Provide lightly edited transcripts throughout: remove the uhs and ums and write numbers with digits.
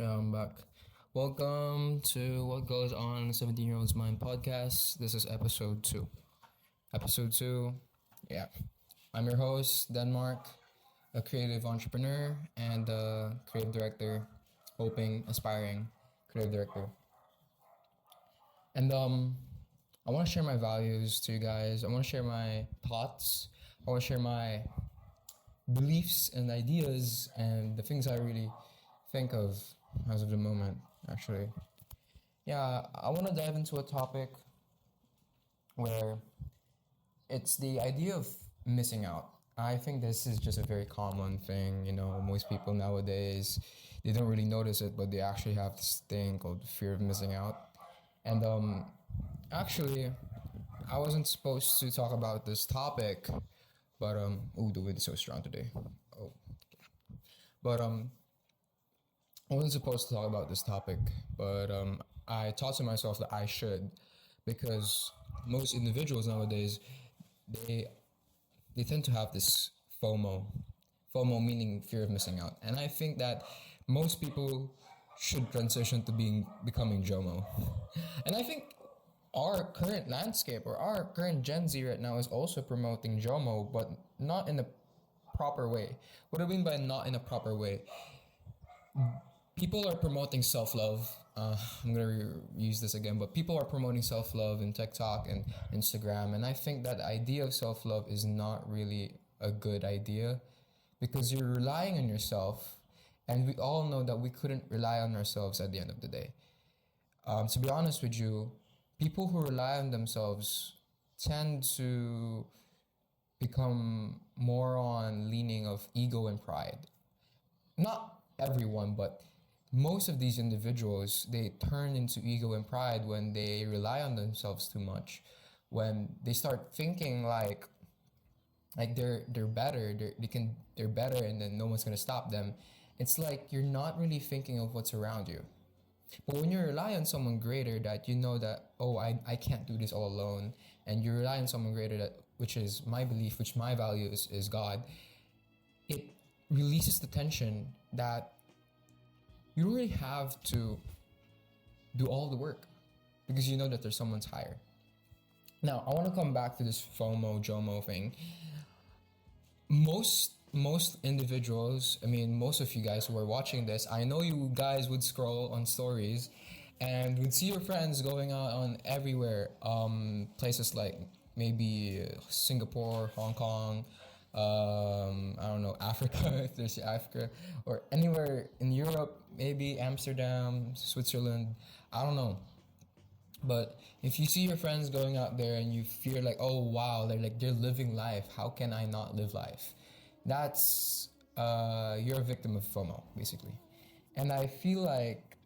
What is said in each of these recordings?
I'm back. Welcome to What Goes On in the 17-Year-Old's Mind podcast. This is episode 2. Episode 2, yeah. I'm your host, Denmark, a creative entrepreneur and a creative director, hoping, aspiring creative director. And I want to share my values to you guys. I want to share my thoughts. I want to share my beliefs and ideas and the things I really think of as of the moment, actually. Yeah, I want to dive into a topic where it's the idea of missing out. I think this is just a very common thing, most people nowadays, they don't really notice it, but they actually have this thing called fear of missing out. And actually, I wasn't supposed to talk about this topic, but the wind is so strong today. Oh, but I wasn't supposed to talk about this topic, but I thought to myself that I should, because most individuals nowadays they they tend to have this FOMO. FOMO meaning fear of missing out, and I think that most people should transition to becoming JOMO, and I think our current landscape or our current Gen Z right now is also promoting JOMO, but not in a proper way. What do I mean by not in a proper way? People are promoting self love. I'm gonna use this again, but people are promoting self love in TikTok and Instagram, and I think that idea of self love is not really a good idea because you're relying on yourself, and we all know that we couldn't rely on ourselves at the end of the day. To be honest with you, people who rely on themselves tend to become more on leaning of ego and pride. Not everyone, but most of these individuals, they turn into ego and pride when they rely on themselves too much, when they start thinking like they're better, they're better, and then no one's gonna stop them. It's like you're not really thinking of what's around you. But when you rely on someone greater, that you know that, oh, I can't do this all alone, and you rely on someone greater, that which is my belief, which my value is God, it releases the tension that you don't really have to do all the work because you know that there's someone's higher. Now, I want to come back to this FOMO, JOMO thing. Most individuals, I mean, most of you guys who are watching this, I know you guys would scroll on stories and would see your friends going out on everywhere, places like maybe Singapore, Hong Kong, I don't know, Africa, if there's Africa, or anywhere in Europe, maybe Amsterdam, Switzerland, I don't know. But if you see your friends going out there and you feel like, oh wow, they're living life. How can I not live life? That's you're a victim of FOMO, basically. And I feel like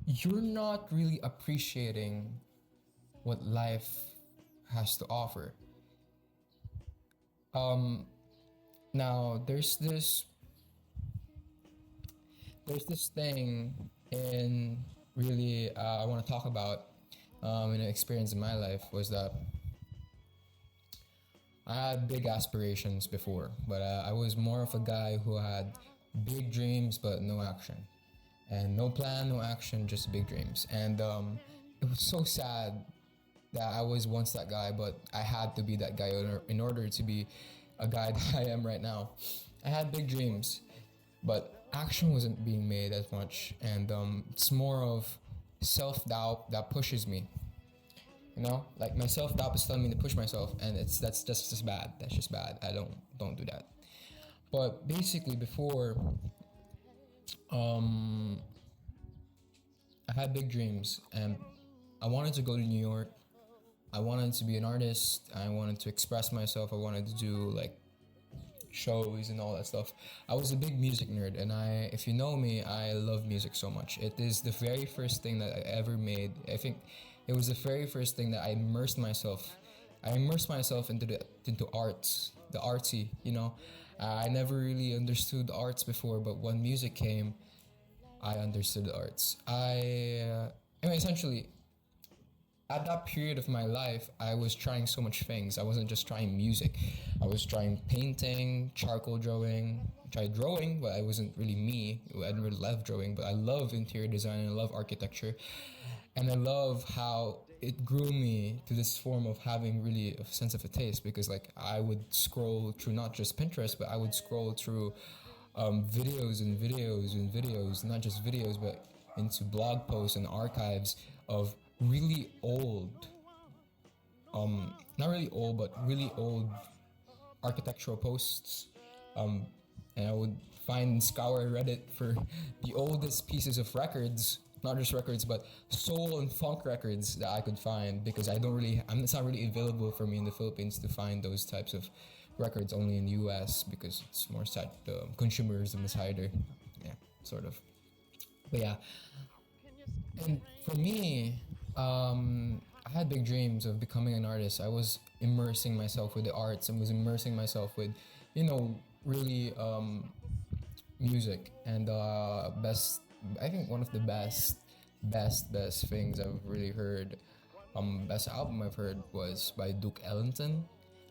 you're not really appreciating what life has to offer. Um, Now there's this thing in really I want to talk about an experience in my life was that I had big aspirations before, but I was more of a guy who had big dreams but no action, and no plan, no action, just big dreams. And it was so sad that I was once that guy, but I had to be that guy in order to be a guy that I am right now. I had big dreams, but action wasn't being made as much, and it's more of self doubt that pushes me. Like my self doubt is telling me to push myself, and that's just bad. That's just bad. I don't do that. But basically, before, um, I had big dreams, and I wanted to go to New York. I wanted to be an artist. I wanted to express myself. I wanted to do like shows and all that stuff. I was a big music nerd, and if you know me, I love music so much. It is the very first thing that I ever made. I think it was the very first thing that I immersed myself. I immersed myself into arts, the artsy. I never really understood the arts before, but when music came, I understood the arts. Anyway, essentially, at that period of my life, I was trying so much things. I wasn't just trying music. I was trying painting, charcoal drawing. I tried drawing, but I wasn't really me. I didn't really love drawing, but I love interior design and I love architecture. And I love how it grew me to this form of having really a sense of a taste because like I would scroll through not just Pinterest, but I would scroll through videos and videos and videos, not just videos, but into blog posts and archives of really old, not really old, but really old architectural posts. Um, and I would find scour Reddit for the oldest pieces of records, not just records, but soul and funk records that I could find because it's not really available for me in the Philippines to find those types of records only in the US because it's more sad, the consumerism is higher. Yeah, sort of. But yeah, and for me, I had big dreams of becoming an artist. I was immersing myself with the arts and was immersing myself with, really music. And best, I think one of the best things I've really heard, best album I've heard was by Duke Ellington.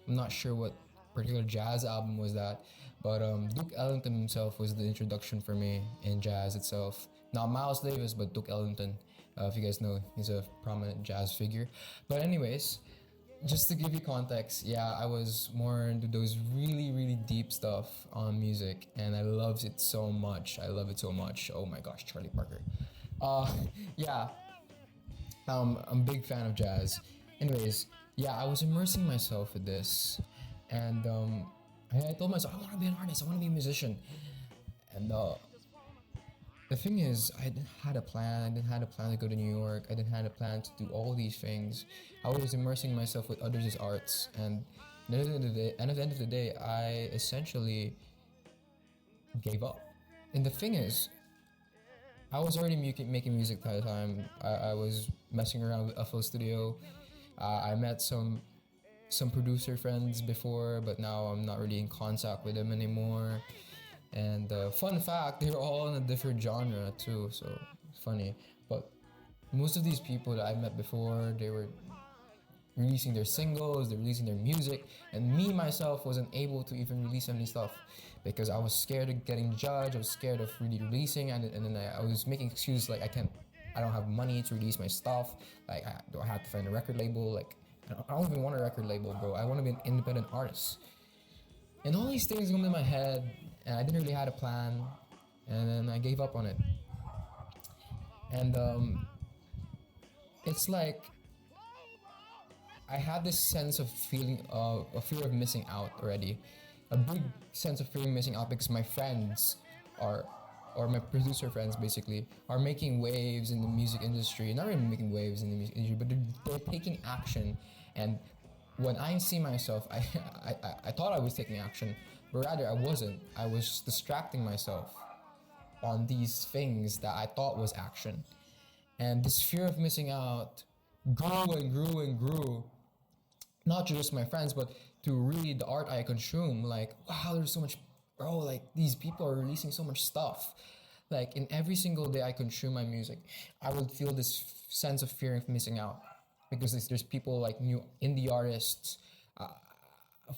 I'm not sure what particular jazz album was that, but Duke Ellington himself was the introduction for me in jazz itself. Not Miles Davis, but Duke Ellington. If you guys know, he's a prominent jazz figure. But anyways, just to give you context, yeah, I was more into those really deep stuff on music, and I loved it so much. I love it so much. Oh my gosh, Charlie Parker. Uh, yeah, I'm a big fan of jazz. Anyways, yeah, I was immersing myself with this, and I told myself I want to be an artist. I want to be a musician, and the thing is, I didn't had a plan. I didn't had a plan to go to New York. I didn't had a plan to do all these things. I was immersing myself with others' arts, and at the end of the day, I essentially gave up. And the thing is, I was already making music at the time. I was messing around with FL Studio. I met some producer friends before, but now I'm not really in contact with them anymore. And fun fact, they're all in a different genre too, so funny. But most of these people that I met before, they were releasing their singles, they're releasing their music, and me myself wasn't able to even release any stuff because I was scared of getting judged. I was scared of really releasing, and then I was making excuses like I don't have money to release my stuff. Like, do I have to find a record label? Like, I don't even want a record label, bro. I want to be an independent artist. And all these things come in my head, and I didn't really had a plan, and then I gave up on it. And it's like I had this sense of feeling of a fear of missing out already, a big sense of fear of missing out because my friends are, or my producer friends basically, are making waves in the music industry. Not really making waves in the music industry, but they're taking action. And when I see myself, I thought I was taking action, but rather I wasn't. I was distracting myself on these things that I thought was action. And this fear of missing out grew and grew and grew, not just my friends, but to really the art I consume. Like, wow, there's so much, bro. Like, these people are releasing so much stuff. Like, in every single day I consume my music, I would feel this sense of fear of missing out because there's people like new indie artists. Uh,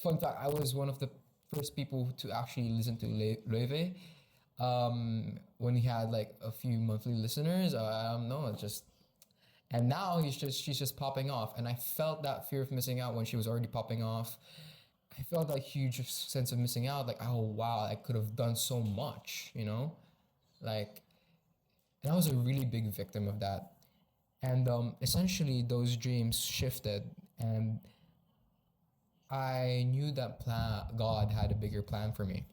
Fun fact, I was one of the first people to actually listen to Leve when he had like a few monthly listeners. I don't know, it's just, and now she's just popping off, and I felt that fear of missing out when she was already popping off. I felt that huge sense of missing out, like, oh wow, I could have done so much, like, and I was a really big victim of that. And essentially those dreams shifted, and I knew that God had a bigger plan for me,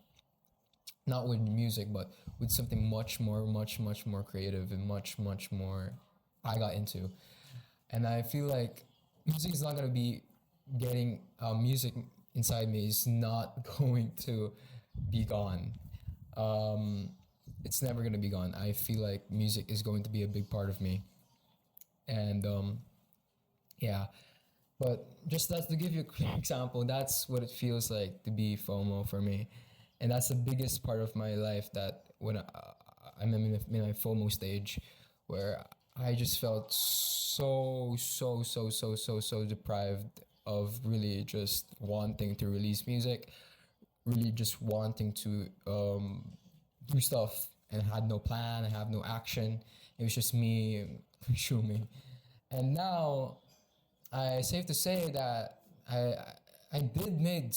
not with music, but with something much more creative and much more I got into. And I feel like music is not gonna be getting music inside me is not going to be gone. Um, it's never gonna be gone. I feel like music is going to be a big part of me, and yeah. But just that's to give you a quick example, that's what it feels like to be FOMO for me, and that's the biggest part of my life. That when I'm in my FOMO stage, where I just felt so deprived of really just wanting to release music, really just wanting to do stuff, and had no plan, I have no action. It was just me consuming. And now I safe to say that I did make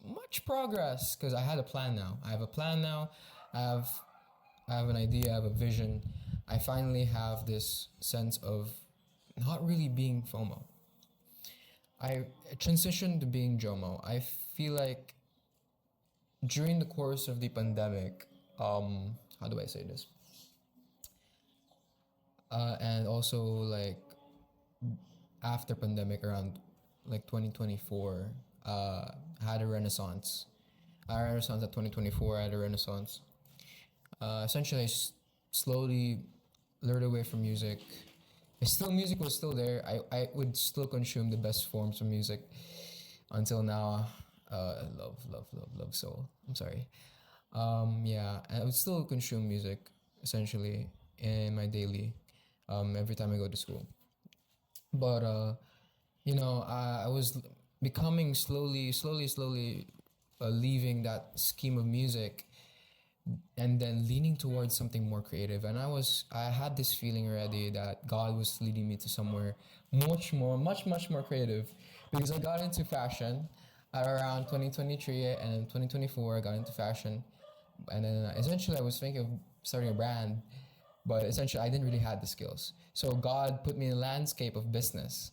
much progress because I had a plan now. I have a plan now. I have I have an idea. I have a vision. I finally have this sense of not really being FOMO. I transitioned to being JOMO. I feel like during the course of the pandemic, how do I say this? And also like after pandemic around like 2024, I had a renaissance. I had a renaissance at 2024. I had a renaissance. Essentially, slowly lured away from music. Music was still there. I would still consume the best forms of music until now. Love soul. I'm sorry. Yeah, I would still consume music essentially in my daily, every time I go to school. But I was becoming slowly, leaving that scheme of music and then leaning towards something more creative. And I had this feeling already that God was leading me to somewhere much more creative, because I got into fashion at around 2023, and 2024 I got into fashion, and then essentially I was thinking of starting a brand, but essentially I didn't really have the skills. So God put me in a landscape of business,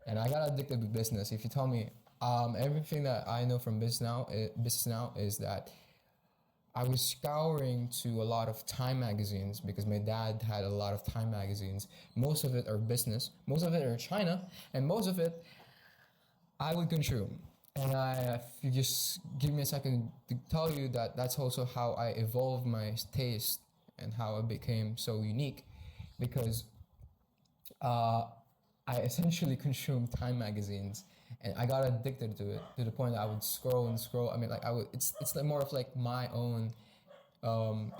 and I got addicted to business. If you tell me, everything that I know from business now is that I was scouring to a lot of Time magazines because my dad had a lot of Time magazines. Most of it are business, most of it are China, and most of it I would consume. And if you just give me a second to tell you that that's also how I evolved my taste and how I became so unique, because uh, I essentially consumed Time magazines, and I got addicted to it to the point that I would scroll and scroll. I mean, like I would. It's like more of like my own.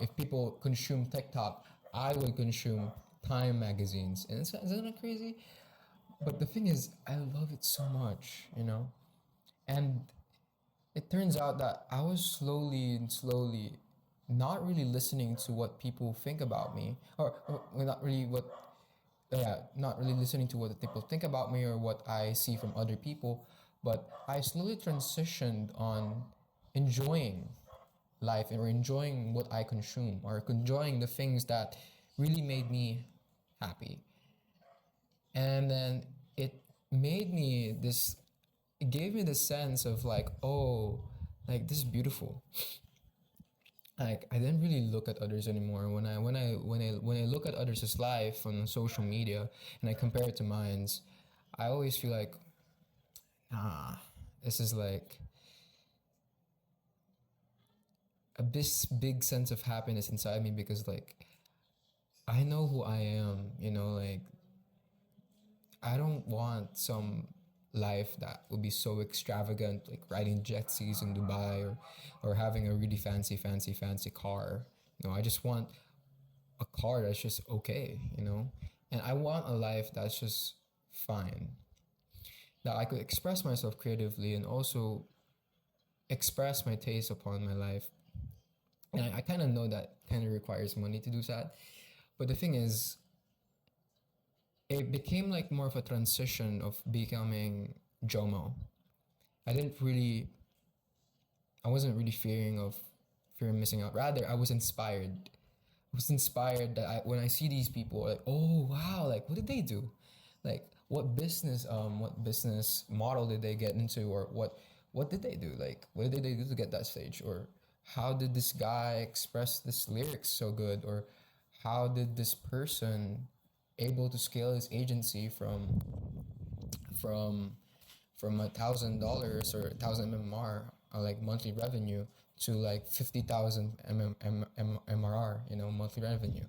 If people consume TikTok, I would consume Time magazines, and isn't that crazy? But the thing is, I love it so much, and it turns out that I was slowly not really listening to what people think about me, or not really what yeah, not really listening to what the people think about me or what I see from other people, but I slowly transitioned on enjoying life or enjoying what I consume or enjoying the things that really made me happy. And then it made me this, it gave me the sense of like, oh, like this is beautiful. Like I didn't really look at others anymore. When I look at others' life on social media and I compare it to mine's, I always feel like, nah, this is like this big sense of happiness inside me, because like I know who I am, like I don't want some life that would be so extravagant, like riding jet skis in Dubai, or having a really fancy car. I just want a car that's just okay. And I want a life that's just fine. That I could express myself creatively and also express my taste upon my life. And I kind of know that kind of requires money to do that. But the thing is, it became like more of a transition of becoming Jomo. I didn't really, I wasn't really fear of missing out. Rather, I was inspired. I was inspired that when I see these people, like, oh wow, like what did they do? Like what business model did they get into, or what did they do? Like what did they do to get that stage, or how did this guy express this lyrics so good, or how did this person able to scale his agency from from $1,000 or 1,000 MMR, like monthly revenue, to like 50,000 MRR, monthly revenue,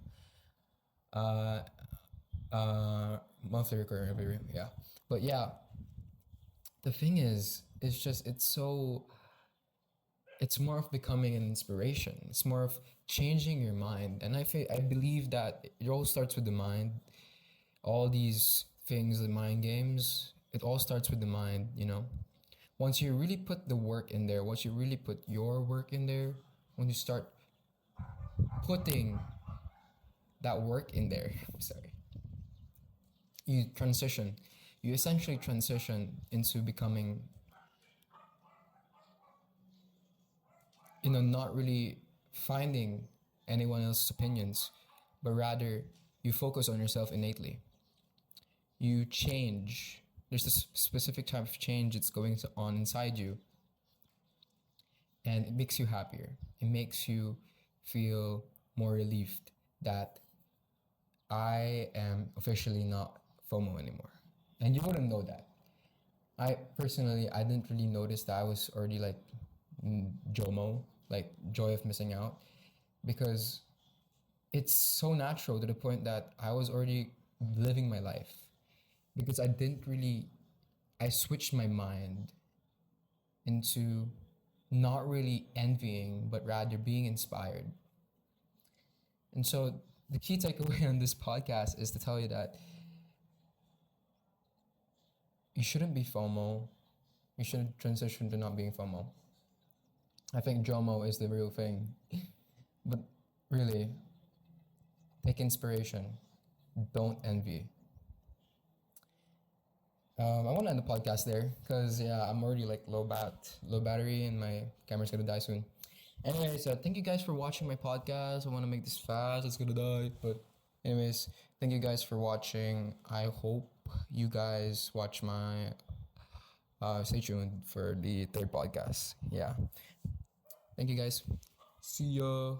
uh, monthly recurring revenue. Yeah, but yeah, the thing is, it's more of becoming an inspiration. It's more of changing your mind, and I believe that it all starts with the mind. all these things, the mind games, it all starts with the mind, you know. Once you really put the work in there, once you really put your work in there, when you start putting that work in there, sorry, you transition. You essentially transition into becoming, not really finding anyone else's opinions, but rather you focus on yourself innately. You change. There's this specific type of change that's on inside you, and it makes you happier. It makes you feel more relieved that I am officially not FOMO anymore. And you wouldn't know that. I didn't really notice that I was already like JOMO, like joy of missing out, because it's so natural to the point that I was already living my life, because I switched my mind into not really envying, but rather being inspired. And so the key takeaway on this podcast is to tell you that you shouldn't be FOMO. You should transition to not being FOMO. I think JOMO is the real thing. But really, take inspiration. Don't envy. I want to end the podcast there because I'm already like low battery, and my camera's gonna die soon. Anyways, thank you guys for watching my podcast. I want to make this fast. It's gonna die, but anyways, thank you guys for watching. I hope you guys watch my. Stay tuned for the third podcast. Yeah, thank you guys. See ya.